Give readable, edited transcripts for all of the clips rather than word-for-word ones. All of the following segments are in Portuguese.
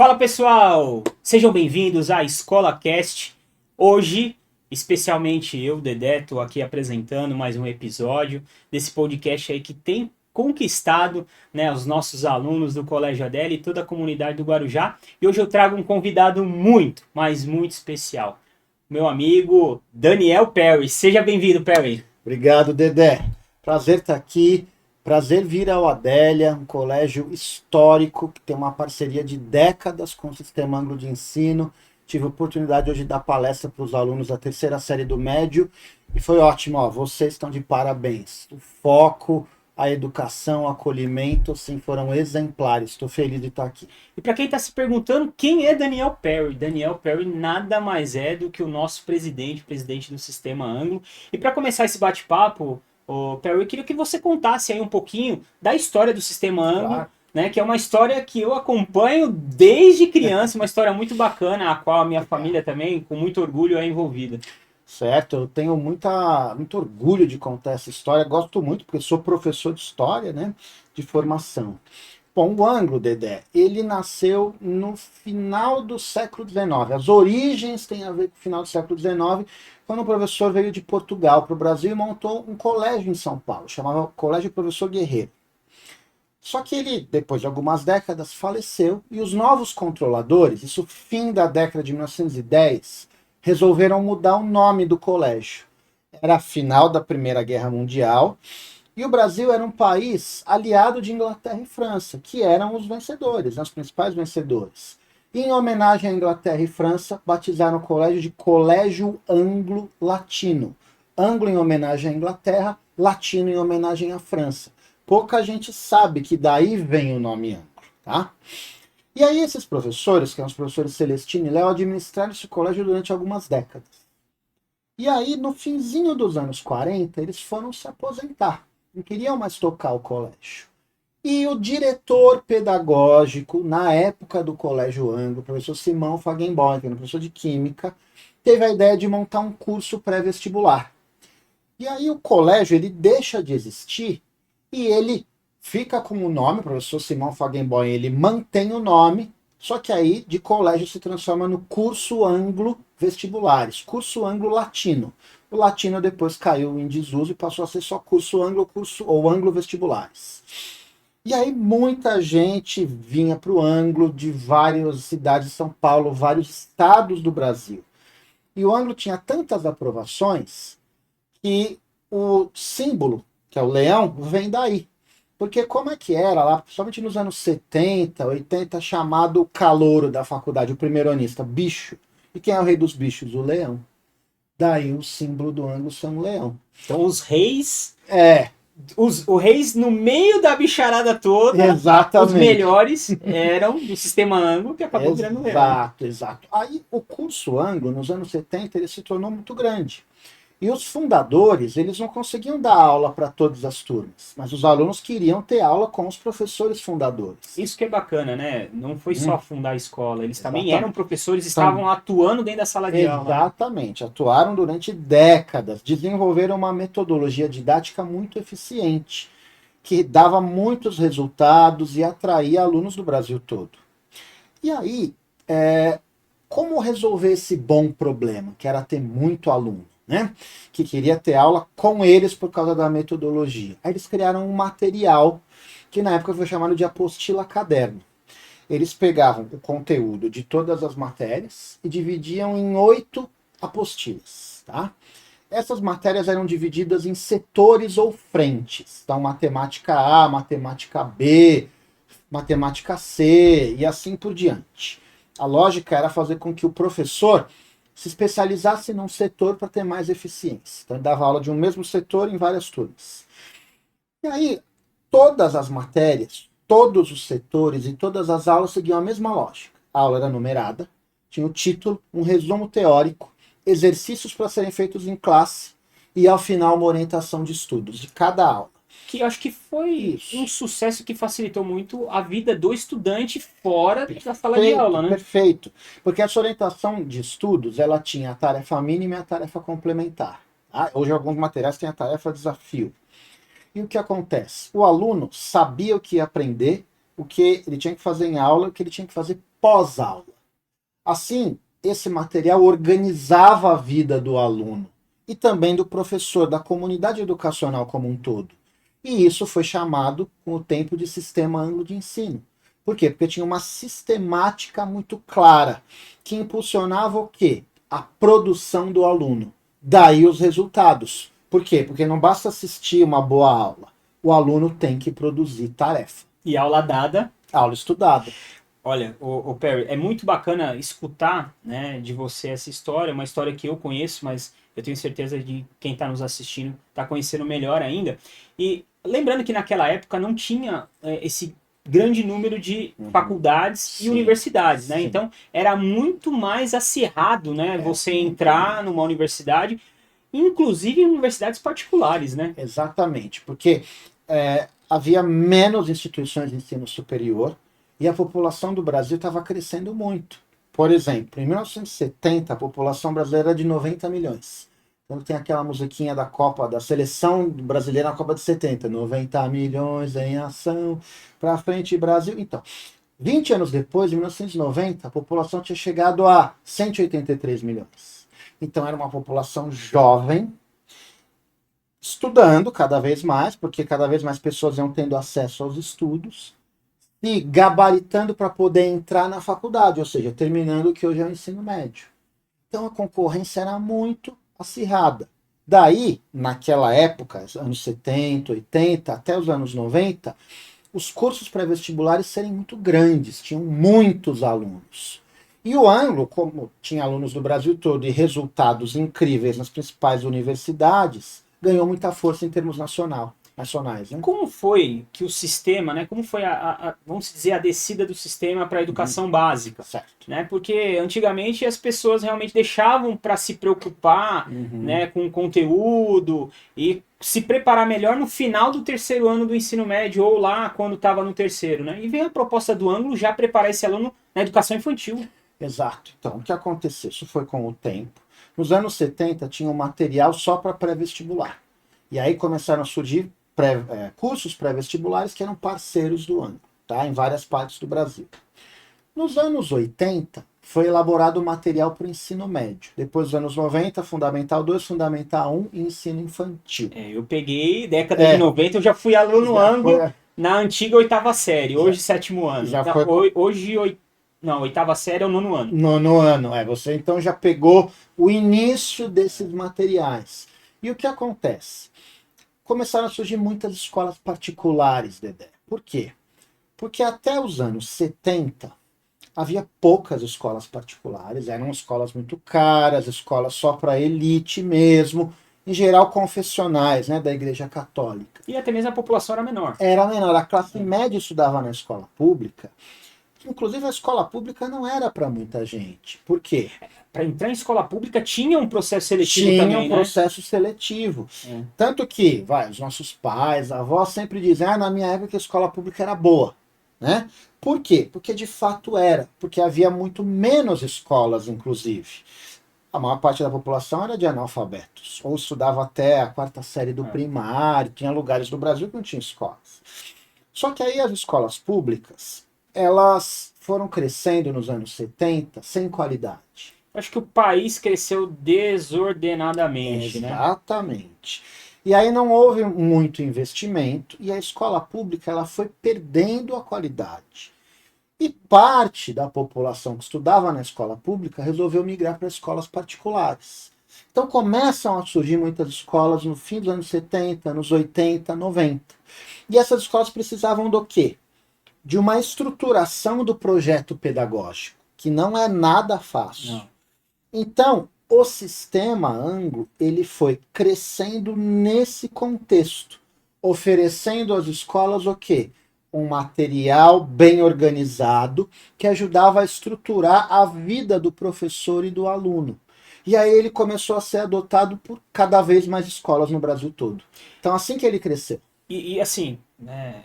Fala pessoal, sejam bem-vindos à Escola Cast. Hoje, especialmente eu, Dedé, estou aqui apresentando mais um episódio desse podcast aí que tem conquistado, né, os nossos alunos do Colégio Adele e toda a comunidade do Guarujá. E hoje eu trago um convidado muito, mas muito especial. Meu amigo Daniel Perry. Seja bem-vindo, Perry. Obrigado, Dedé. Prazer estar aqui. Prazer vir ao Adélia, um colégio histórico que tem uma parceria de décadas com o Sistema Anglo de Ensino. Tive a oportunidade hoje de dar palestra para os alunos da terceira série do médio e foi ótimo. Ó, vocês estão de parabéns. O foco, a educação, o acolhimento, sim, foram exemplares. Estou feliz de estar aqui. E para quem está se perguntando, quem é Daniel Perry? Daniel Perry nada mais é do que o nosso presidente do Sistema Anglo. E para começar esse bate-papo, Perry, eu queria que você contasse aí um pouquinho da história do Sistema Anglo, Claro. né, que é uma história que eu acompanho desde criança, uma história muito bacana, a qual a minha família também, com muito orgulho, é envolvida. Certo, eu tenho muito orgulho de contar essa história, gosto muito, porque sou professor de história, né, de formação. Bom, o Anglo, Dedé, ele nasceu no final do século XIX. As origens têm a ver com o final do século XIX, quando o professor veio de Portugal para o Brasil e montou um colégio em São Paulo, chamava Colégio Professor Guerreiro. Só que ele, depois de algumas décadas, faleceu e os novos controladores, isso fim da década de 1910, resolveram mudar o nome do colégio. Era a final da Primeira Guerra Mundial e o Brasil era um país aliado de Inglaterra e França, que eram os vencedores, os principais vencedores. E, em homenagem à Inglaterra e França, batizaram o colégio de Colégio Anglo-Latino. Anglo em homenagem à Inglaterra, Latino em homenagem à França. Pouca gente sabe que daí vem o nome Anglo, tá? E aí esses professores, que eram os professores Celestino e Léo, administraram esse colégio durante algumas décadas. E aí, no finzinho dos anos 40, eles foram se aposentar. Não queriam mais tocar o colégio. E o diretor pedagógico, na época do Colégio Anglo, o professor Simão Fagenbaum, que era um professor de Química, teve a ideia de montar um curso pré-vestibular. E aí o colégio ele deixa de existir e ele fica com o nome, o professor Simão Fagenbaum, ele mantém o nome, só que aí de colégio se transforma no curso Anglo Vestibulares, curso Anglo Latino. O latino depois caiu em desuso e passou a ser só curso Anglo ou Anglo Vestibulares. E aí muita gente vinha para o Anglo de várias cidades de São Paulo, vários estados do Brasil. E o Anglo tinha tantas aprovações que o símbolo, que é o leão, vem daí. Porque como é que era lá, principalmente nos anos 70, 80, chamado calouro da faculdade, o primeironista, bicho. E quem é o rei dos bichos? O leão. Daí o símbolo do Anglo ser um leão. Então os reis... Os reis no meio da bicharada toda, exatamente. Os melhores eram do Sistema Anglo, que acabou virando leão. Exato. Aí o curso Anglo, nos anos 70, ele se tornou muito grande. E os fundadores, eles não conseguiam dar aula para todas as turmas, mas os alunos queriam ter aula com os professores fundadores. Isso que é bacana, né? Não foi só fundar a escola, eles Exatamente. também eram professores, estavam atuando dentro da sala de aula. Exatamente, atuaram durante décadas, desenvolveram uma metodologia didática muito eficiente, que dava muitos resultados e atraía alunos do Brasil todo. E aí, como resolver esse bom problema, que era ter muito aluno? Né? Que queria ter aula com eles por causa da metodologia. Aí eles criaram um material que na época foi chamado de apostila caderno. Eles pegavam o conteúdo de todas as matérias e dividiam em 8 apostilas. Tá? Essas matérias eram divididas em setores ou frentes. Então, matemática A, matemática B, matemática C e assim por diante. A lógica era fazer com que o professor se especializasse num setor para ter mais eficiência. Então, ele dava aula de um mesmo setor em várias turmas. E aí, todas as matérias, todos os setores e todas as aulas seguiam a mesma lógica. A aula era numerada, tinha o título, um resumo teórico, exercícios para serem feitos em classe e, ao final, uma orientação de estudos de cada aula. Que eu acho que foi um sucesso que facilitou muito a vida do estudante fora da sala de aula, né? Perfeito. Porque essa orientação de estudos, ela tinha a tarefa mínima e a tarefa complementar. Hoje alguns materiais têm a tarefa desafio. E o que acontece? O aluno sabia o que ia aprender, o que ele tinha que fazer em aula, o que ele tinha que fazer pós-aula. Assim, esse material organizava a vida do aluno e também do professor, da comunidade educacional como um todo. E isso foi chamado, com o tempo, de sistema ângulo de ensino. Por quê? Porque tinha uma sistemática muito clara, que impulsionava o quê? A produção do aluno. Daí os resultados. Por quê? Porque não basta assistir uma boa aula. O aluno tem que produzir tarefa. E aula dada. Aula estudada. Olha, o Perry, é muito bacana escutar, né, de você essa história, uma história que eu conheço, mas eu tenho certeza de quem está nos assistindo está conhecendo melhor ainda. E lembrando que naquela época não tinha esse grande número de faculdades Sim, e universidades, né? sim. Então era muito mais acirrado, né, você entrar numa universidade, inclusive em universidades particulares, né? Exatamente, porque havia menos instituições de ensino superior e a população do Brasil estava crescendo muito. Por exemplo, em 1970, a população brasileira era de 90 milhões. Então tem aquela musiquinha da Copa, da seleção brasileira na Copa de 70, 90 milhões em ação, pra frente Brasil. Então, 20 anos depois, em 1990, a população tinha chegado a 183 milhões. Então era uma população jovem, estudando cada vez mais, porque cada vez mais pessoas iam tendo acesso aos estudos, e gabaritando para poder entrar na faculdade, ou seja, terminando o que hoje é o ensino médio. Então a concorrência era muito acirrada. Daí, naquela época, anos 70, 80, até os anos 90, os cursos pré-vestibulares serem muito grandes, tinham muitos alunos. E o ângulo, como tinha alunos do Brasil todo e resultados incríveis nas principais universidades, ganhou muita força em termos nacionais. Né? Como foi que o sistema, né? Como foi vamos dizer, a descida do sistema para a educação básica? Certo. Né? Porque antigamente as pessoas realmente deixavam para se preocupar, né, com o conteúdo e se preparar melhor no final do terceiro ano do ensino médio ou lá quando estava no terceiro, né? E veio a proposta do ângulo já preparar esse aluno na educação infantil. Exato. Então, o que aconteceu? Isso foi com o tempo. Nos anos 70 tinha um material só para pré-vestibular. E aí começaram a surgir cursos pré-vestibulares que eram parceiros do ângulo, tá? Em várias partes do Brasil. Nos anos 80, foi elaborado material para o ensino médio. Depois dos anos 90, Fundamental 2, Fundamental 1 e ensino infantil. Eu peguei década de 90, eu já fui aluno ângulo na antiga oitava série, hoje sétimo ano. Já Então, foi... Hoje, não, oitava série é o nono ano. Nono ano, você então já pegou o início desses materiais. E o que acontece? Começaram a surgir muitas escolas particulares, Dedé. Por quê? Porque até os anos 70 havia poucas escolas particulares, eram escolas muito caras, escolas só para elite mesmo, em geral confessionais, né, da Igreja Católica. E até mesmo a população era menor. Era menor, a classe média estudava na escola pública. Inclusive a escola pública não era para muita gente. Por quê? Para entrar em escola pública tinha um processo seletivo tinha também, um processo seletivo. Tanto que, os nossos pais, avós sempre dizem, na minha época a escola pública era boa. Né? Por quê? Porque de fato era. Porque havia muito menos escolas, inclusive. A maior parte da população era de analfabetos. Ou estudava até a quarta série do primário. Tinha lugares do Brasil que não tinha escolas. Só que aí as escolas públicas, elas foram crescendo nos anos 70 sem qualidade. Acho que o país cresceu desordenadamente, né? Exatamente. E aí não houve muito investimento e a escola pública ela foi perdendo a qualidade. E parte da população que estudava na escola pública resolveu migrar para escolas particulares. Então começam a surgir muitas escolas no fim dos anos 70, nos 80, 90. E essas escolas precisavam do quê? De uma estruturação do projeto pedagógico, que não é nada fácil. Não. Então, o sistema ângulo ele foi crescendo nesse contexto, oferecendo às escolas o quê? Um material bem organizado que ajudava a estruturar a vida do professor e do aluno. E aí ele começou a ser adotado por cada vez mais escolas no Brasil todo. Então, assim que ele cresceu. E assim, né,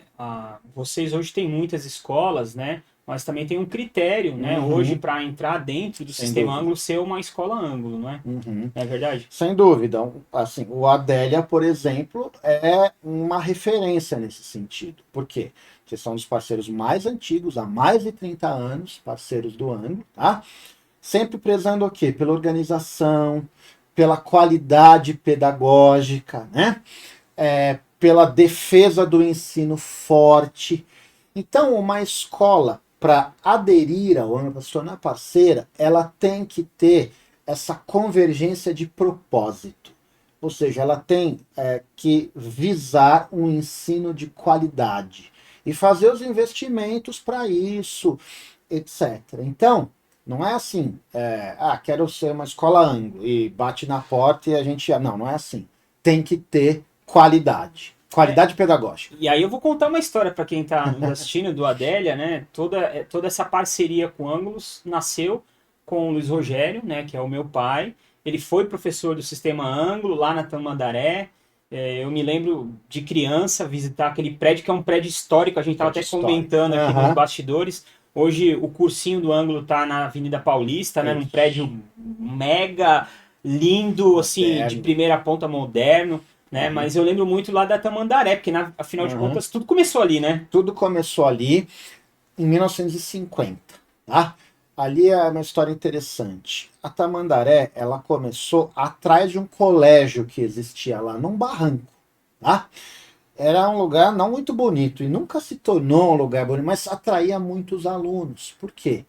vocês hoje têm muitas escolas, né? mas também tem um critério, né, hoje para entrar dentro do sistema ângulo ser uma escola ângulo, não é? Não é verdade? Sem dúvida. Assim, o Adélia, por exemplo, é uma referência nesse sentido. Por quê? Porque são os parceiros mais antigos, há mais de 30 anos, parceiros do ângulo, tá? Sempre prezando o quê? Pela organização, pela qualidade pedagógica, né? Pela defesa do ensino forte. Então, uma escola, para aderir ao ângulo, para se tornar parceira, ela tem que ter essa convergência de propósito. Ou seja, ela tem que visar um ensino de qualidade e fazer os investimentos para isso, etc. Então, não é assim, quero ser uma escola ângulo e bate na porta e a gente... Não é assim. Tem que ter qualidade. Qualidade pedagógica. E aí eu vou contar uma história para quem está nos assistindo do Adélia, né? Toda essa parceria com ângulos nasceu com o Luiz Rogério, né? Que é o meu pai. Ele foi professor do Sistema Ângulo lá na Tamandaré. Eu me lembro de criança visitar aquele prédio, que é um prédio histórico. A gente estava até comentando aqui nos bastidores. Hoje o cursinho do ângulo está na Avenida Paulista, né? Num prédio mega lindo, assim, de primeira ponta, moderno. Né? Mas eu lembro muito lá da Tamandaré, porque afinal de contas tudo começou ali, né? Tudo começou ali em 1950, tá? Ali é uma história interessante. A Tamandaré, ela começou atrás de um colégio que existia lá, num barranco, tá? Era um lugar não muito bonito e nunca se tornou um lugar bonito, mas atraía muitos alunos. Por quê?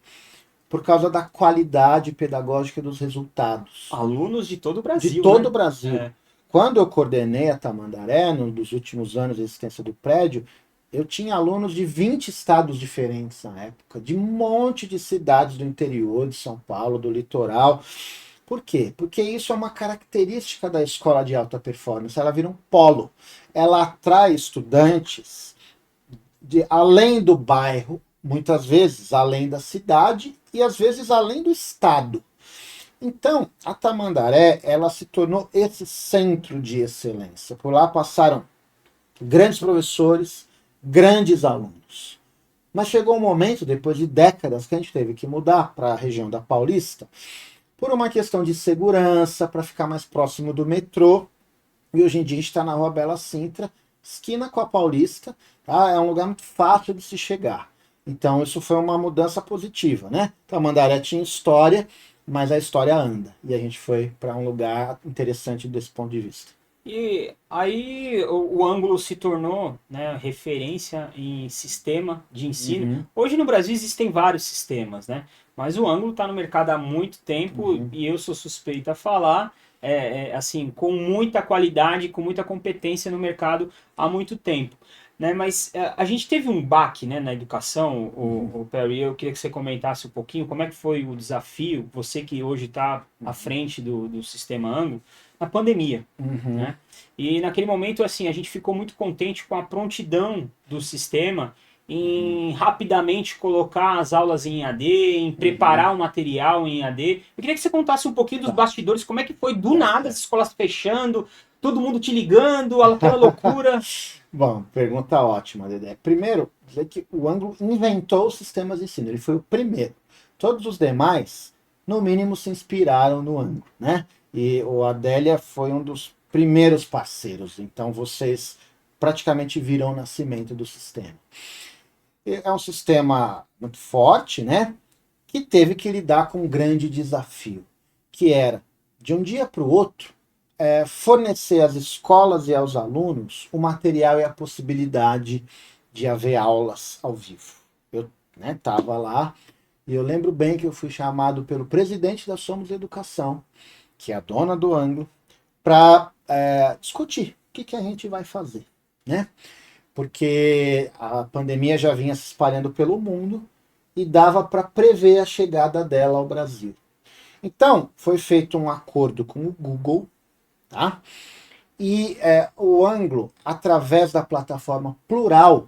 Por causa da qualidade pedagógica dos resultados. Alunos de todo o Brasil, de todo o Brasil. Quando eu coordenei a Tamandaré, nos últimos anos de existência do prédio, eu tinha alunos de 20 estados diferentes na época, de um monte de cidades do interior de São Paulo, do litoral. Por quê? Porque isso é uma característica da escola de alta performance, ela vira um polo. Ela atrai estudantes além do bairro, muitas vezes além da cidade e às vezes além do estado. Então, a Tamandaré, ela se tornou esse centro de excelência. Por lá passaram grandes professores, grandes alunos. Mas chegou um momento, depois de décadas, que a gente teve que mudar para a região da Paulista, por uma questão de segurança, para ficar mais próximo do metrô. E hoje em dia a gente está na Rua Bela Sintra, esquina com a Paulista, tá? É um lugar muito fácil de se chegar. Então isso foi uma mudança positiva, né? Tamandaré tinha história, mas a história anda. E a gente foi para um lugar interessante desse ponto de vista. E aí o ângulo se tornou, né, referência em sistema de ensino. Hoje no Brasil existem vários sistemas, né? Mas o ângulo está no mercado há muito tempo e eu sou suspeito a falar, assim, com muita qualidade, com muita competência no mercado há muito tempo. Né, mas a gente teve um baque, né, na educação, o Perry, eu queria que você comentasse um pouquinho como é que foi o desafio, você que hoje está à frente do sistema ângulo, na pandemia. Né? E naquele momento, assim, a gente ficou muito contente com a prontidão do sistema em rapidamente colocar as aulas em AD, em preparar o material em AD. Eu queria que você contasse um pouquinho dos bastidores, como é que foi do nada as escolas fechando, todo mundo te ligando, aquela loucura. Bom, pergunta ótima, Dedé. Primeiro, dizer que o ângulo inventou os sistemas de ensino, ele foi o primeiro. Todos os demais, no mínimo, se inspiraram no ângulo, né? E o Adélia foi um dos primeiros parceiros, então vocês praticamente viram o nascimento do sistema. É um sistema muito forte, né? Que teve que lidar com um grande desafio, que era, de um dia para o outro, fornecer às escolas e aos alunos o material e a possibilidade de haver aulas ao vivo. Eu estava lá e eu lembro bem que eu fui chamado pelo presidente da Somos Educação, que é a dona do ângulo, para discutir o que a gente vai fazer, né? Porque a pandemia já vinha se espalhando pelo mundo e dava para prever a chegada dela ao Brasil. Então, foi feito um acordo com o Google, tá? E o ângulo, através da plataforma Plural,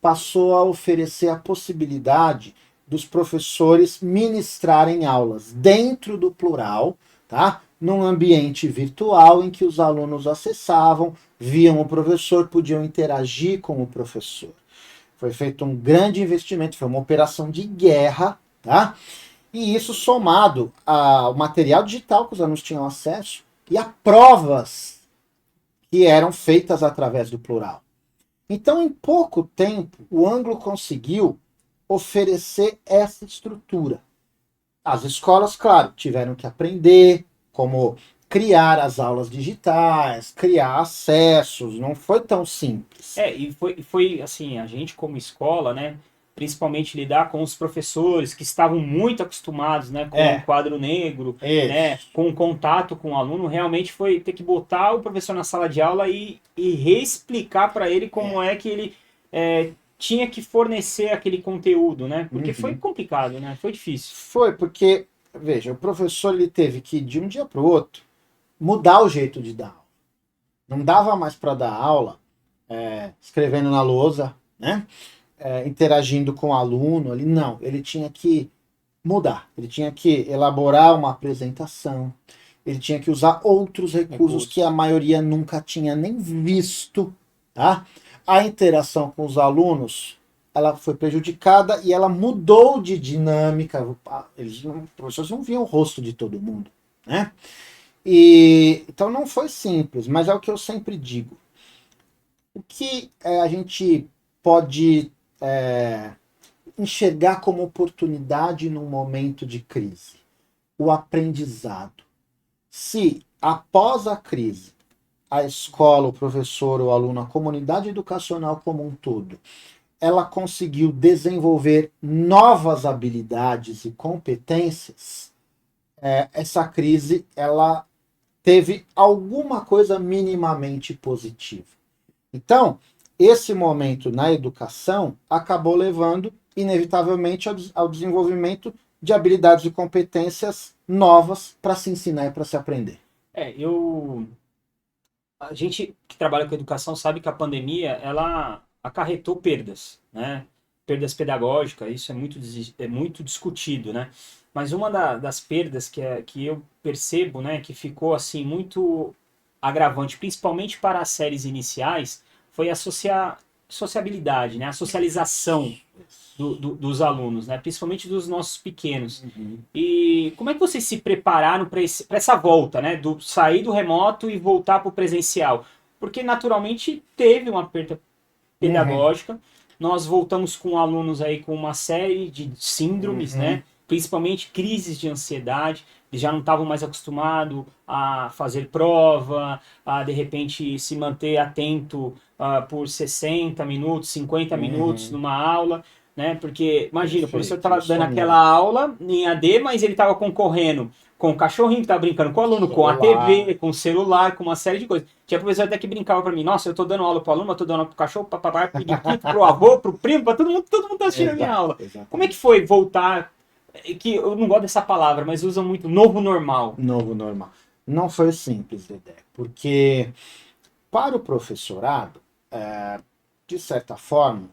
passou a oferecer a possibilidade dos professores ministrarem aulas dentro do Plural, tá? Num ambiente virtual em que os alunos acessavam, viam o professor, podiam interagir com o professor. Foi feito um grande investimento, foi uma operação de guerra, tá? E isso somado ao material digital que os alunos tinham acesso e a provas que eram feitas através do plural. Então, em pouco tempo, o Anglo conseguiu oferecer essa estrutura. As escolas, claro, tiveram que aprender como criar as aulas digitais, criar acessos, não foi tão simples. E foi assim, a gente como escola, né, principalmente lidar com os professores que estavam muito acostumados, né, com o quadro negro, né, Isso. com o contato com o aluno, realmente foi ter que botar o professor na sala de aula e reexplicar para ele como é que ele tinha que fornecer aquele conteúdo, né, porque foi complicado, né, foi difícil. Foi porque, veja, o professor ele teve que, de um dia para o outro, mudar o jeito de dar aula. Não dava mais para dar aula escrevendo na lousa, né? Interagindo com o aluno ali. Não, ele tinha que mudar. Ele tinha que elaborar uma apresentação. Ele tinha que usar outros recursos que a maioria nunca tinha nem visto, tá? A interação com os alunos, ela foi prejudicada e ela mudou de dinâmica. Os professores não viam o rosto de todo mundo, né? Então não foi simples, mas é o que eu sempre digo. O que a gente pode enxergar como oportunidade num momento de crise? O aprendizado. Se após a crise, a escola, o professor, o aluno, a comunidade educacional como um todo, ela conseguiu desenvolver novas habilidades e competências, essa crise ela teve alguma coisa minimamente positiva. Então, esse momento na educação acabou levando, inevitavelmente, ao desenvolvimento de habilidades e competências novas para se ensinar e para se aprender. A gente que trabalha com educação sabe que a pandemia, ela acarretou perdas, né? Perdas pedagógicas, isso é muito discutido, né? Mas uma das perdas que eu percebo, né, que ficou assim muito agravante, principalmente para as séries iniciais, foi a sociabilidade, né? A socialização dos alunos, né? Principalmente dos nossos pequenos. E como é que vocês se prepararam para essa volta, né? Do sair do remoto e voltar para o presencial? Porque naturalmente teve uma perda pedagógica. Nós voltamos com alunos aí com uma série de síndromes, né? Principalmente crises de ansiedade. Eles já não estavam mais acostumados a fazer prova, a de repente se manter atento por 60 minutos, 50 minutos numa aula, né? Porque, imagina, o professor estava dando aquela aula em AD, mas ele estava concorrendo com o cachorrinho que estava brincando com o aluno, com a TV, com o celular, com uma série de coisas. Tinha professor até que brincava para mim, nossa, eu tô dando aula pro aluno, eu tô dando aula pro cachorro, pro papai, pro periquito, pro avô, pro primo, pra todo mundo tá assistindo a minha aula. Exatamente. Como é que foi voltar, que eu não gosto dessa palavra, mas usam muito, novo normal? Novo normal. Não foi simples, Dedé, porque para o professorado, de certa forma,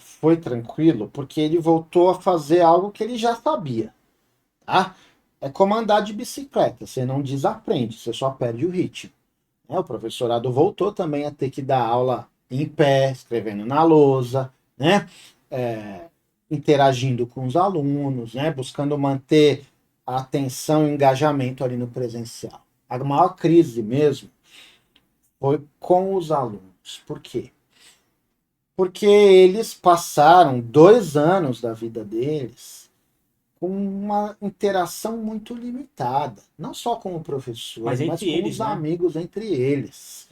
foi tranquilo, porque ele voltou a fazer algo que ele já sabia, tá? É como andar de bicicleta, você não desaprende, você só perde o ritmo. O professorado voltou também a ter que dar aula em pé, escrevendo na lousa, né? Interagindo com os alunos, né? Buscando manter a atenção e o engajamento ali no presencial. A maior crise mesmo foi com os alunos. Por quê? Porque eles passaram 2 anos da vida deles com uma interação muito limitada. Não só com o professor, mas com eles, os amigos entre eles.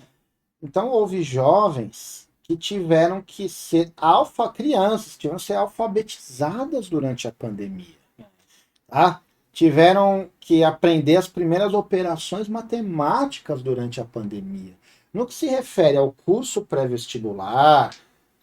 Então, houve jovens que tiveram que ser crianças, que tiveram que ser alfabetizadas durante a pandemia. Tá? Tiveram que aprender as primeiras operações matemáticas durante a pandemia. No que se refere ao curso pré-vestibular,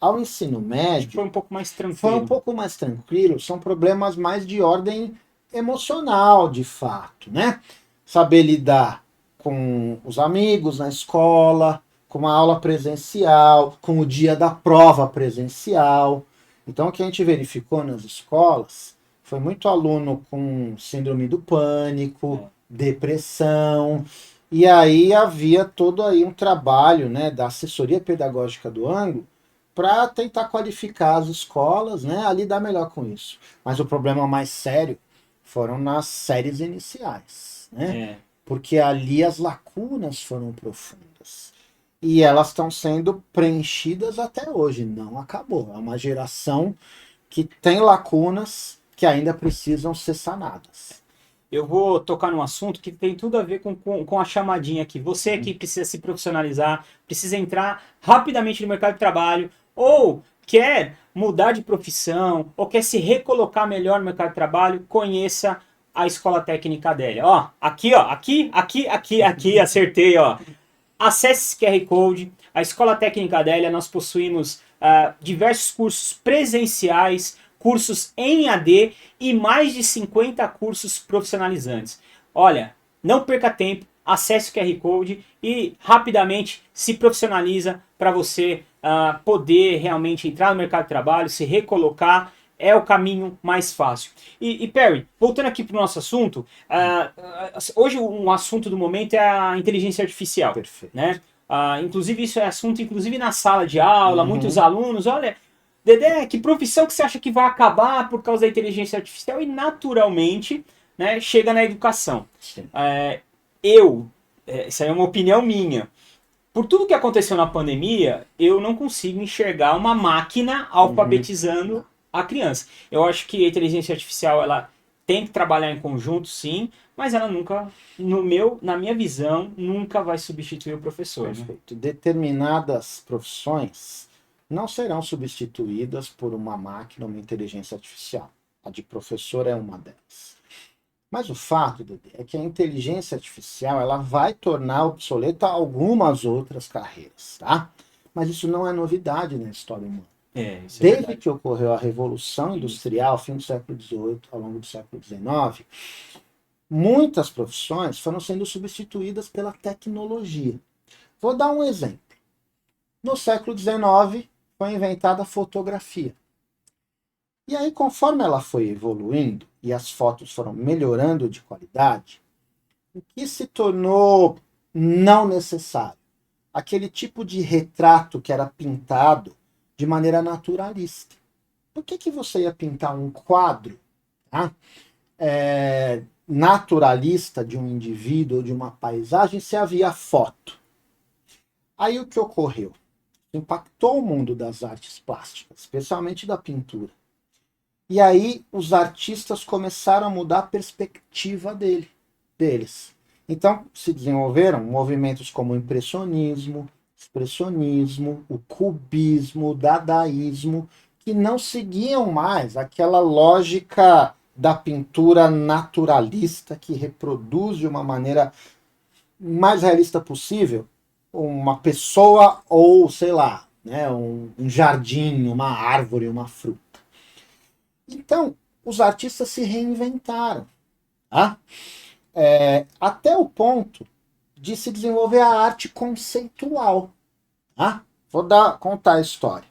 ao ensino médio, foi um pouco mais tranquilo. Foi um pouco mais tranquilo, são problemas mais de ordem emocional, de fato, né? Saber lidar com os amigos na escola, com a aula presencial, com o dia da prova presencial. Então, o que a gente verificou nas escolas foi muito aluno com síndrome do pânico, depressão, e aí havia todo aí um trabalho, né, da assessoria pedagógica do Anglo para tentar qualificar as escolas, né, a lidar melhor com isso. Mas o problema mais sério foram nas séries iniciais, né? É. Porque ali as lacunas foram profundas. E elas estão sendo preenchidas até hoje, não acabou. É uma geração que tem lacunas que ainda precisam ser sanadas. Eu vou tocar num assunto que tem tudo a ver com a chamadinha aqui. Você que precisa se profissionalizar, precisa entrar rapidamente no mercado de trabalho, ou quer mudar de profissão, ou quer se recolocar melhor no mercado de trabalho, conheça a Escola Técnica Adélia. Ó, aqui, acertei, ó. Acesse esse QR Code. A Escola Técnica Adélia, nós possuímos diversos cursos presenciais, cursos em AD e mais de 50 cursos profissionalizantes. Olha, não perca tempo, acesse o QR Code e rapidamente se profissionaliza para você poder realmente entrar no mercado de trabalho, se recolocar. É o caminho mais fácil. E Perry, voltando aqui para o nosso assunto, hoje um assunto do momento é a inteligência artificial. Perfeito. Né? Inclusive isso é assunto, inclusive na sala de aula, muitos Uhum. alunos, olha, Dedé, que profissão que você acha que vai acabar por causa da inteligência artificial? E naturalmente, né, chega na educação. Sim. Isso aí é uma opinião minha. Por tudo que aconteceu na pandemia, eu não consigo enxergar uma máquina alfabetizando a criança. Eu acho que a inteligência artificial ela tem que trabalhar em conjunto, sim, mas ela nunca, na minha visão, nunca vai substituir o professor. Né? Perfeito. Determinadas profissões não serão substituídas por uma máquina ou uma inteligência artificial. A de professor é uma delas. Mas o fato, Dede, é que a inteligência artificial ela vai tornar obsoleta algumas outras carreiras, tá? Mas isso não é novidade na história humana. Isso é Desde verdade. que ocorreu a Revolução Industrial, fim do século XVIII, ao longo do século XIX, muitas profissões foram sendo substituídas pela tecnologia. Vou dar um exemplo. No século XIX foi inventada a fotografia. E aí, conforme ela foi evoluindo e as fotos foram melhorando de qualidade, o que se tornou não necessário? Aquele tipo de retrato que era pintado de maneira naturalista. Por que você ia pintar um quadro, tá? Naturalista de um indivíduo ou de uma paisagem se havia foto? Aí o que ocorreu? Impactou o mundo das artes plásticas, especialmente da pintura. E aí os artistas começaram a mudar a perspectiva deles. Então se desenvolveram movimentos como o impressionismo, expressionismo, o cubismo, o dadaísmo, que não seguiam mais aquela lógica da pintura naturalista que reproduz de uma maneira mais realista possível uma pessoa ou, sei lá, né, um jardim, uma árvore, uma fruta. Então, os artistas se reinventaram, tá? Até o ponto de se desenvolver a arte conceitual. Tá? Vou contar a história.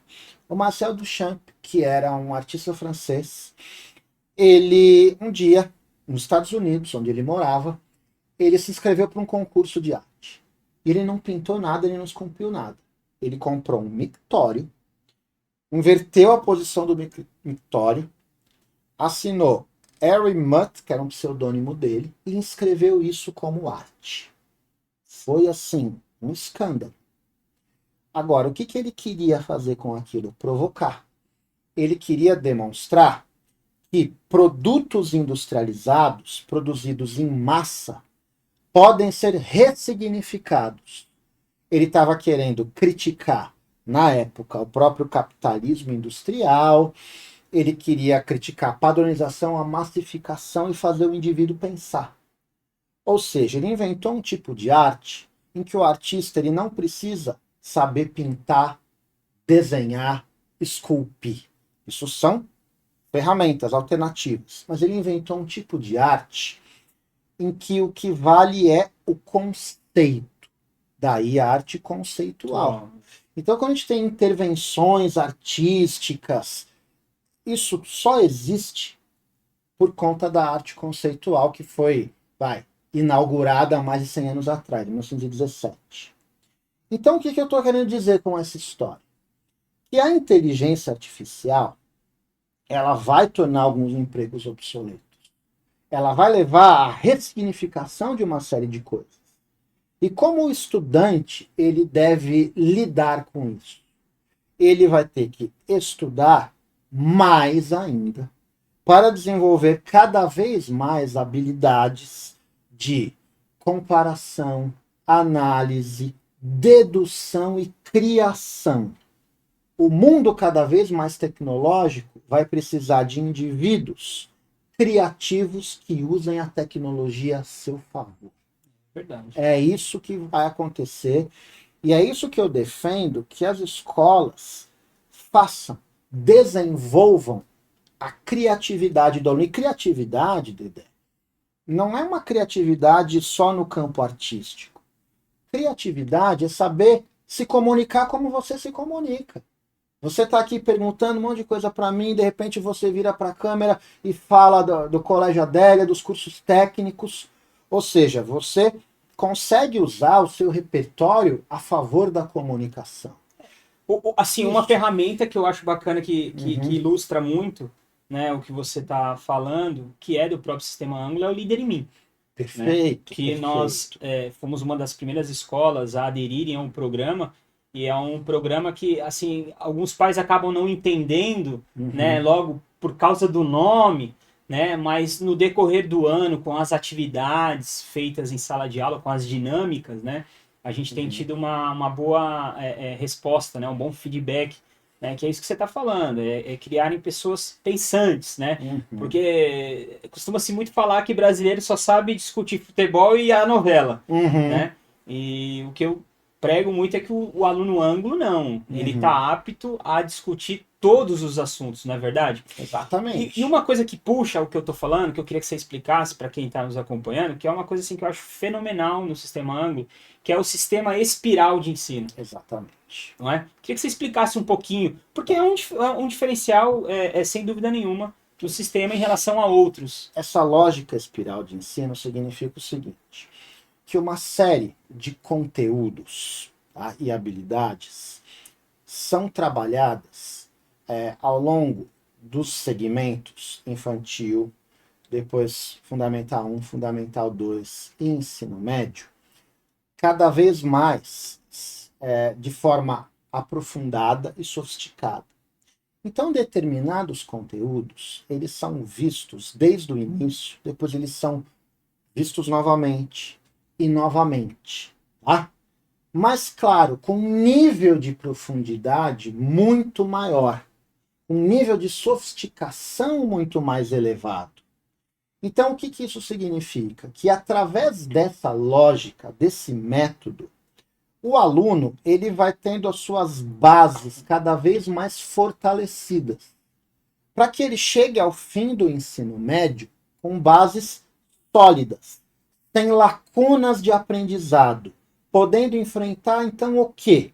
O Marcel Duchamp, que era um artista francês, ele, um dia, nos Estados Unidos, onde ele morava, ele se inscreveu para um concurso de arte. Ele não pintou nada, ele não esculpiu nada. Ele comprou um mictório, inverteu a posição do mictório, assinou Harry Mutt, que era um pseudônimo dele, e inscreveu isso como arte. Foi assim, um escândalo. Agora, o que ele queria fazer com aquilo? Provocar. Ele queria demonstrar que produtos industrializados, produzidos em massa, podem ser ressignificados. Ele estava querendo criticar, na época, o próprio capitalismo industrial, ele queria criticar a padronização, a massificação e fazer o indivíduo pensar. Ou seja, ele inventou um tipo de arte em que o artista ele não precisa saber pintar, desenhar, esculpir. Isso são ferramentas alternativas. Mas ele inventou um tipo de arte em que o que vale é o conceito. Daí a arte conceitual. Então, quando a gente tem intervenções artísticas, isso só existe por conta da arte conceitual que foi, inaugurada há mais de 100 anos atrás, em 1917. Então, o que eu estou querendo dizer com essa história? que a inteligência artificial, ela vai tornar alguns empregos obsoletos. Ela vai levar à ressignificação de uma série de coisas. E como o estudante, ele deve lidar com isso? Ele vai ter que estudar mais ainda para desenvolver cada vez mais habilidades de comparação, análise, dedução e criação. O mundo cada vez mais tecnológico vai precisar de indivíduos criativos que usem a tecnologia a seu favor. Verdade. É isso que vai acontecer e é isso que eu defendo, que as escolas façam, desenvolvam a criatividade do aluno. E criatividade, Dedé, não é uma criatividade só no campo artístico. Criatividade é saber se comunicar como você se comunica. Você está aqui perguntando um monte de coisa para mim, de repente você vira para a câmera e fala do Colégio Adélia, dos cursos técnicos. Ou seja, você consegue usar o seu repertório a favor da comunicação. Assim, uma ferramenta que eu acho bacana que ilustra muito, né, o que você está falando, que é do próprio sistema Angular, é o Líder em Mim. Perfeito. Né? Que perfeito. nós fomos uma das primeiras escolas a aderirem a um programa, e é um programa que, assim, alguns pais acabam não entendendo, né, logo por causa do nome, né, mas no decorrer do ano, com as atividades feitas em sala de aula, com as dinâmicas, né, a gente tem tido uma boa resposta, né, um bom feedback, né, que é isso que você está falando, é criarem pessoas pensantes, né, porque costuma-se muito falar que brasileiro só sabe discutir futebol e a novela, né, e o que eu prego muito é que o aluno ângulo não, ele está apto a discutir todos os assuntos, não é verdade? Exatamente. E uma coisa que puxa o que eu estou falando, que eu queria que você explicasse para quem está nos acompanhando, que é uma coisa assim que eu acho fenomenal no sistema ângulo, que é o sistema espiral de ensino. Exatamente. Não é? Queria que você explicasse um pouquinho, porque é um diferencial, sem dúvida nenhuma, do sistema em relação a outros. Essa lógica espiral de ensino significa o seguinte, que uma série de conteúdos, tá, e habilidades são trabalhadas ao longo dos segmentos infantil, depois Fundamental 1, Fundamental 2 e ensino médio, cada vez mais de forma aprofundada e sofisticada. Então, determinados conteúdos, eles são vistos desde o início, depois eles são vistos novamente e novamente, tá? Mas, claro, com um nível de profundidade muito maior, um nível de sofisticação muito mais elevado. Então, o que isso significa? Que através dessa lógica, desse método, o aluno ele vai tendo as suas bases cada vez mais fortalecidas, para que ele chegue ao fim do ensino médio com bases sólidas, sem lacunas de aprendizado, podendo enfrentar, então, o quê?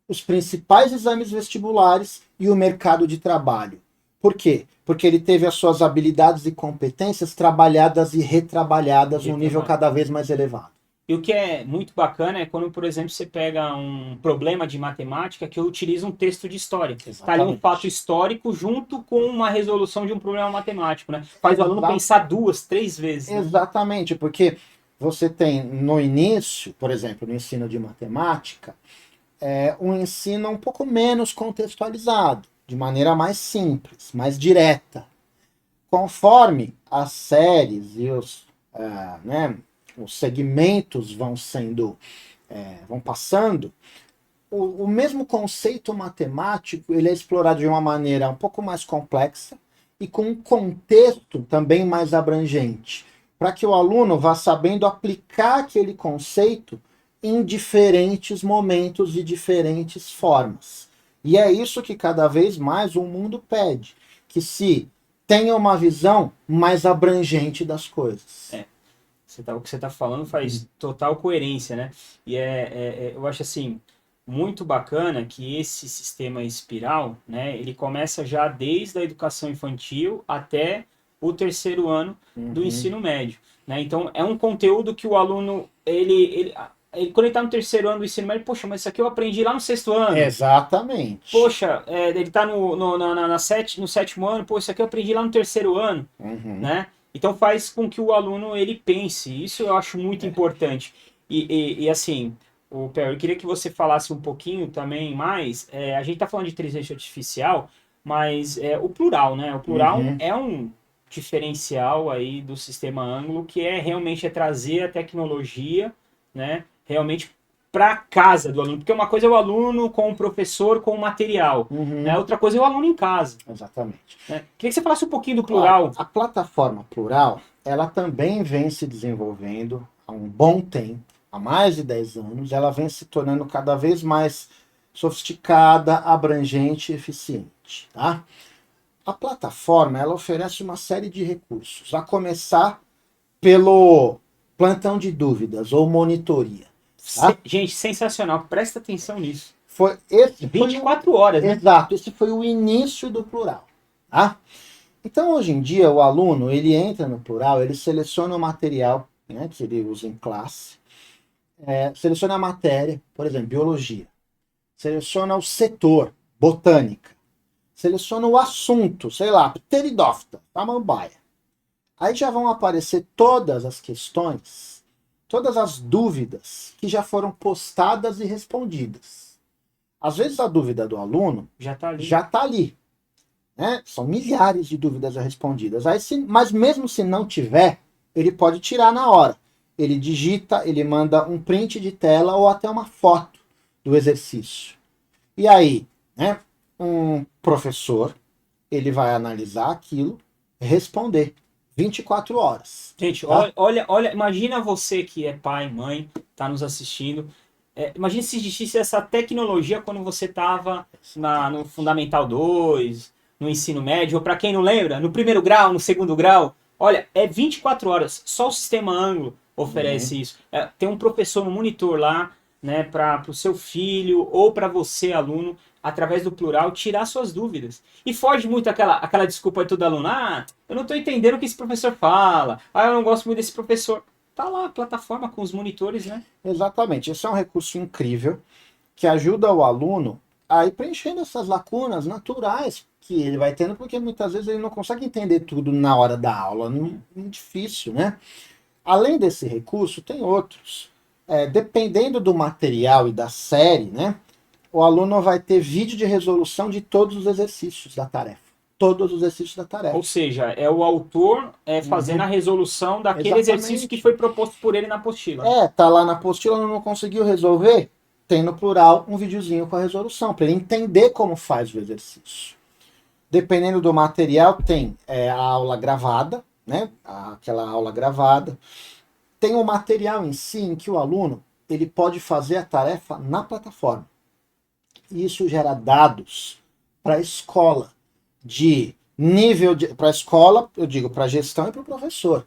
Os principais exames vestibulares e o mercado de trabalho. Por quê? Porque ele teve as suas habilidades e competências trabalhadas e retrabalhadas num nível cada vez mais elevado. E o que é muito bacana é quando, por exemplo, você pega um problema de matemática que utiliza um texto de história. Está ali um fato histórico junto com uma resolução de um problema matemático, né? Faz o aluno pensar 2, 3 vezes. Né? Exatamente, porque você tem no início, por exemplo, no ensino de matemática, um ensino um pouco menos contextualizado, de maneira mais simples, mais direta. Conforme as séries e os segmentos vão passando, o mesmo conceito matemático ele é explorado de uma maneira um pouco mais complexa e com um contexto também mais abrangente, para que o aluno vá sabendo aplicar aquele conceito em diferentes momentos e diferentes formas. E é isso que cada vez mais o mundo pede, que se tenha uma visão mais abrangente das coisas. O que você está falando faz total coerência, né? E eu acho assim, muito bacana que esse sistema espiral, né, ele começa já desde a educação infantil até o 3º ano do ensino médio. Né? Então, é um conteúdo que o aluno, quando ele tá no terceiro ano do ensino médio, poxa, mas isso aqui eu aprendi lá no sexto ano. Exatamente. Poxa, ele tá no sétimo ano, pô, isso aqui eu aprendi lá no terceiro ano, Uhum. né? Então faz com que o aluno ele pense. Isso eu acho muito importante. E assim, eu queria que você falasse um pouquinho também mais. A gente tá falando de inteligência artificial, mas o plural, né? O plural Uhum. é um diferencial aí do sistema Anglo que realmente trazer a tecnologia, né? Realmente para casa do aluno, porque uma coisa é o aluno com o professor com o material, né? Uhum. Outra coisa é o aluno em casa, Exatamente. né? Queria que você falasse um pouquinho do Claro, plural. a plataforma Plural, ela também vem se desenvolvendo há um bom tempo, há mais de 10 anos, ela vem se tornando cada vez mais sofisticada, abrangente e eficiente, tá? A plataforma, ela oferece uma série de recursos, a começar pelo plantão de dúvidas ou monitoria, tá? Gente, sensacional, presta atenção nisso. Esse foi 24 horas, né? exato, esse foi o início do Plural, tá? Então, hoje em dia, o aluno, ele entra no Plural, ele seleciona o material, né, que ele usa em classe, seleciona a matéria, por exemplo, biologia, seleciona o setor, botânica, seleciona o assunto, sei lá, pteridófita, samambaia. Aí já vão aparecer todas as questões, todas as dúvidas que já foram postadas e respondidas. Às vezes a dúvida do aluno Já tá ali. já está ali, né? São milhares de dúvidas já respondidas. Mas mesmo se não tiver, ele pode tirar na hora. Ele digita, ele manda um print de tela ou até uma foto do exercício. E aí, né, um professor, ele vai analisar aquilo, responder 24 horas. Gente, Tá? olha, imagina você que é pai, mãe, tá nos assistindo. Imagina se existisse essa tecnologia quando você estava no Fundamental 2, no ensino médio, ou para quem não lembra, no primeiro grau, no segundo grau. Olha, 24 horas, só o sistema Anglo Uhum. oferece isso. Tem um professor no monitor lá, né, para o seu filho ou para você, aluno, através do plural, tirar suas dúvidas. E foge muito aquela desculpa de todo aluno. Ah, eu não estou entendendo o que esse professor fala. Ah, eu não gosto muito desse professor. Tá lá a plataforma com os monitores, né? Exatamente. Esse é um recurso incrível que ajuda o aluno a ir preenchendo essas lacunas naturais que ele vai tendo, porque muitas vezes ele não consegue entender tudo na hora da aula. Não difícil, né? Além desse recurso, tem outros. Dependendo do material e da série, né? O aluno vai ter vídeo de resolução de todos os exercícios da tarefa. Todos os exercícios da tarefa. Ou seja, é o autor fazendo a Uhum. resolução daquele exercício que Exatamente. foi proposto por ele na apostila. Tá lá na apostila, não conseguiu resolver? Tem no plural um videozinho com a resolução, para ele entender como faz o exercício. Dependendo do material, tem a aula gravada, né? Aquela aula gravada. Tem o material em si, em que o aluno ele pode fazer a tarefa na plataforma. E isso gera dados para a escola, de nível de. Para a escola, eu digo, para a gestão e para o professor.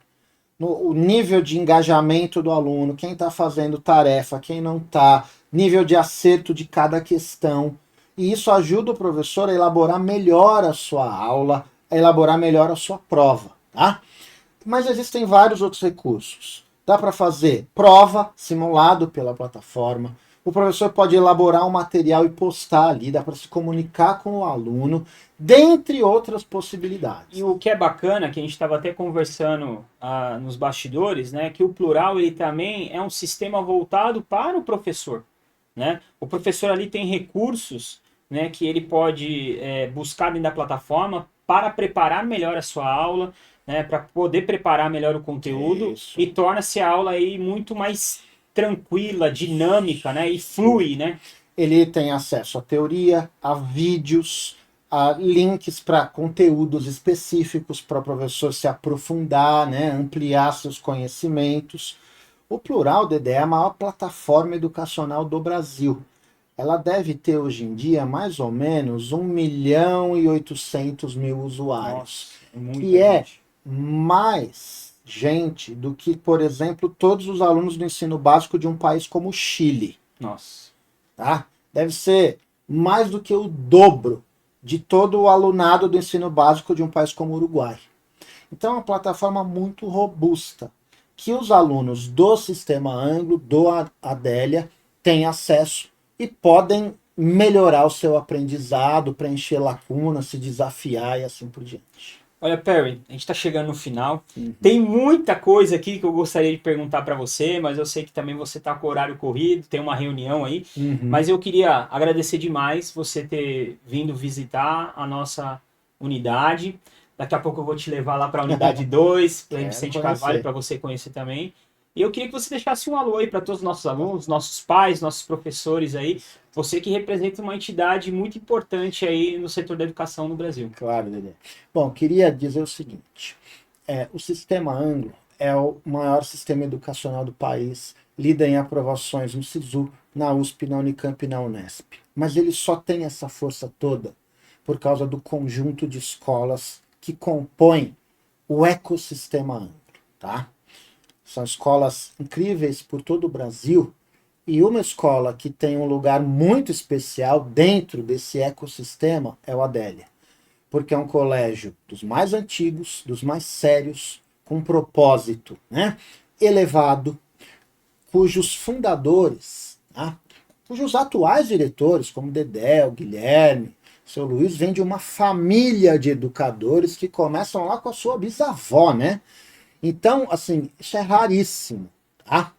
O nível de engajamento do aluno, quem está fazendo tarefa, quem não está, nível de acerto de cada questão. E isso ajuda o professor a elaborar melhor a sua aula, a elaborar melhor a sua prova, tá? Mas existem vários outros recursos. Dá para fazer prova, simulado pela plataforma. O professor pode elaborar um material e postar ali, dá para se comunicar com o aluno, dentre outras possibilidades. E o que é bacana, que a gente estava até conversando nos bastidores, né, que o plural ele também é um sistema voltado para o professor, né? O professor ali tem recursos, né, que ele pode buscar dentro da plataforma para preparar melhor a sua aula, né, para poder preparar melhor o conteúdo Isso. e torna-se a aula aí muito mais tranquila, dinâmica, né, e flui, né? Ele tem acesso à teoria, a vídeos, a links para conteúdos específicos para o professor se aprofundar, né, ampliar seus conhecimentos. O Plural, Dedé, é a maior plataforma educacional do Brasil. Ela deve ter hoje em dia mais ou menos 1.800.000 usuários, Nossa, é muita que é gente. mais gente do que, por exemplo, todos os alunos do ensino básico de um país como o Chile. Nossa. Tá? Deve ser mais do que o dobro de todo o alunado do ensino básico de um país como o Uruguai. Então é uma plataforma muito robusta. que os alunos do Sistema Anglo, do Adélia, têm acesso e podem melhorar o seu aprendizado, preencher lacunas, se desafiar e assim por diante. Olha, Perry, a gente está chegando no final. Uhum. Tem muita coisa aqui que eu gostaria de perguntar para você, mas eu sei que também você está com o horário corrido, tem uma reunião aí. Uhum. Mas eu queria agradecer demais você ter vindo visitar a nossa unidade. Daqui a pouco eu vou te levar lá para a unidade 2, para Vicente Carvalho, para você conhecer também. E eu queria que você deixasse um alô aí para todos os nossos alunos, nossos pais, nossos professores aí. Você que representa uma entidade muito importante aí no setor da educação no Brasil. Claro, Dedé. Bom, queria dizer o seguinte. O Sistema Anglo é o maior sistema educacional do país, lida em aprovações no SISU, na USP, na Unicamp e na Unesp. Mas ele só tem essa força toda por causa do conjunto de escolas que compõem o ecossistema Anglo, tá? São escolas incríveis por todo o Brasil, e uma escola que tem um lugar muito especial dentro desse ecossistema é o Adélia, porque é um colégio dos mais antigos, dos mais sérios, com propósito, né, elevado, cujos fundadores, tá, cujos atuais diretores, como Dedé, o Guilherme, seu Luiz, vem de uma família de educadores que começam lá com a sua bisavó, né? Então, assim, isso é raríssimo, tá?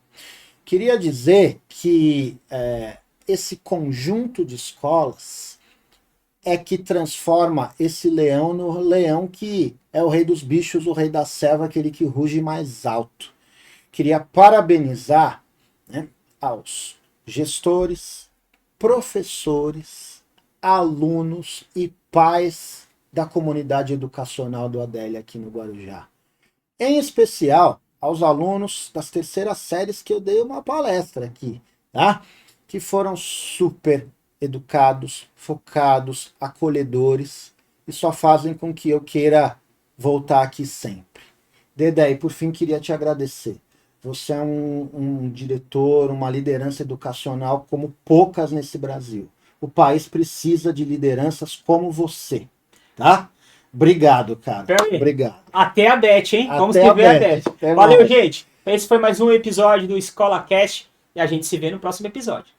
Queria dizer que esse conjunto de escolas é que transforma esse leão no leão que é o rei dos bichos, o rei da selva, aquele que ruge mais alto. Queria parabenizar, né, aos gestores, professores, alunos e pais da comunidade educacional do Adélia aqui no Guarujá. Em especial aos alunos das terceiras séries que eu dei uma palestra aqui, tá? Que foram super educados, focados, acolhedores e só fazem com que eu queira voltar aqui sempre. Dedé, e por fim queria te agradecer. Você é um diretor, uma liderança educacional como poucas nesse Brasil. O país precisa de lideranças como você, tá? Obrigado, cara. Perry, obrigado. Até a Beth, hein? Até Vamos que ver a Beth. Até Valeu, mais. gente. Esse foi mais um episódio do Escola Cast e a gente se vê no próximo episódio.